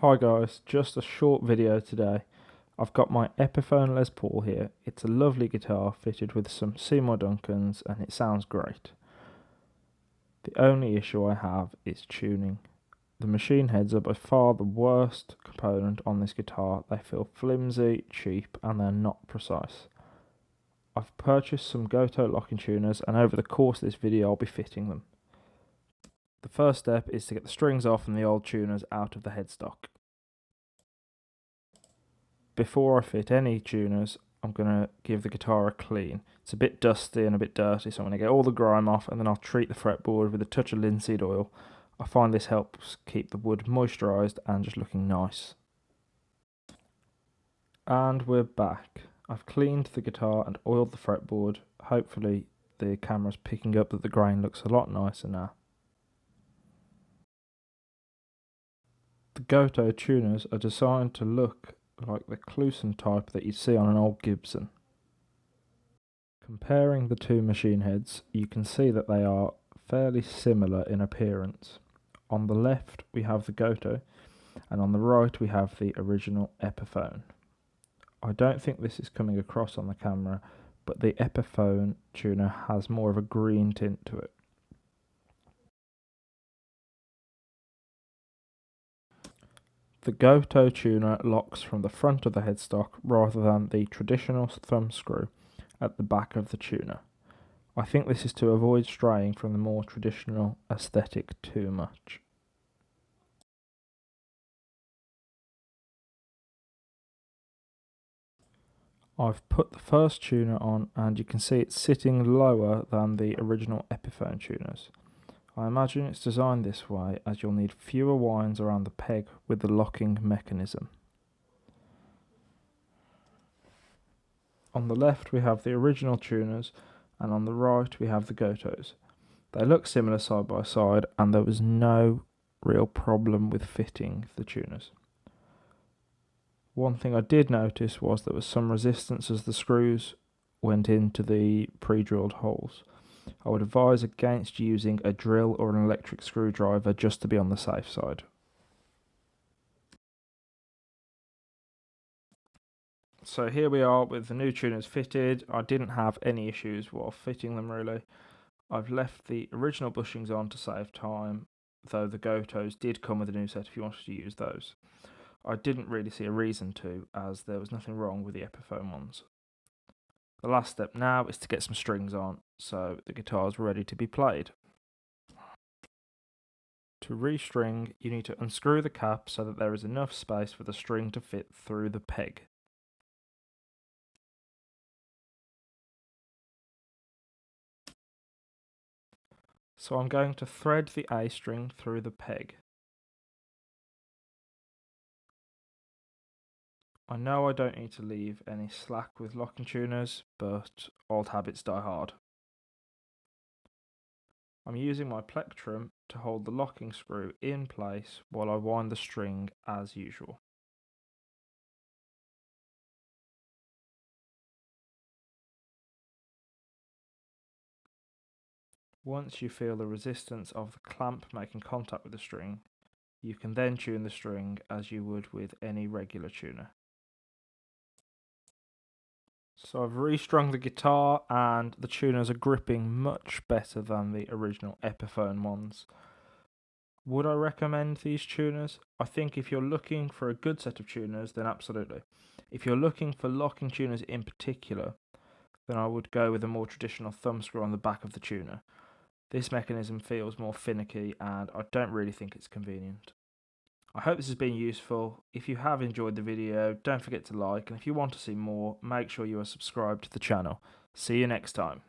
Hi guys, just a short video today. I've got my Epiphone Les Paul here. It's a lovely guitar fitted with some Seymour Duncans and it sounds great. The only issue I have is tuning. The machine heads are by far the worst component on this guitar. They feel flimsy, cheap and they're not precise. I've purchased some Gotoh locking tuners and over the course of this video I'll be fitting them. The first step is to get the strings off and the old tuners out of the headstock. Before I fit any tuners, I'm going to give the guitar a clean. It's a bit dusty and a bit dirty, so I'm going to get all the grime off and then I'll treat the fretboard with a touch of linseed oil. I find this helps keep the wood moisturised and just looking nice. And we're back. I've cleaned the guitar and oiled the fretboard. Hopefully the camera's picking up that the grain looks a lot nicer now. The Gotoh tuners are designed to look like the Cluson type that you see on an old Gibson. Comparing the two machine heads, you can see that they are fairly similar in appearance. On the left we have the Gotoh and on the right we have the original Epiphone. I don't think this is coming across on the camera, but the Epiphone tuner has more of a green tint to it. The Gotoh tuner locks from the front of the headstock rather than the traditional thumb screw at the back of the tuner. I think this is to avoid straying from the more traditional aesthetic too much. I've put the first tuner on and you can see it's sitting lower than the original Epiphone tuners. I imagine it's designed this way as you'll need fewer winds around the peg with the locking mechanism. On the left we have the original tuners and on the right we have the Gotohs. They look similar side by side and there was no real problem with fitting the tuners. One thing I did notice was there was some resistance as the screws went into the pre-drilled holes. I would advise against using a drill or an electric screwdriver just to be on the safe side. So here we are with the new tuners fitted. I didn't have any issues while fitting them really. I've left the original bushings on to save time, though the Gotohs did come with a new set if you wanted to use those. I didn't really see a reason to, as there was nothing wrong with the Epiphone ones. The last step now is to get some strings on, so the guitar is ready to be played. To restring, you need to unscrew the cap so that there is enough space for the string to fit through the peg. So I'm going to thread the A string through the peg. I know I don't need to leave any slack with locking tuners, but old habits die hard. I'm using my plectrum to hold the locking screw in place while I wind the string as usual. Once you feel the resistance of the clamp making contact with the string, you can then tune the string as you would with any regular tuner. So I've restrung the guitar and the tuners are gripping much better than the original Epiphone ones. Would I recommend these tuners? I think if you're looking for a good set of tuners, then absolutely. If you're looking for locking tuners in particular, then I would go with a more traditional thumb screw on the back of the tuner. This mechanism feels more finicky and I don't really think it's convenient. I hope this has been useful. If you have enjoyed the video, don't forget to like, and if you want to see more, make sure you are subscribed to the channel. See you next time.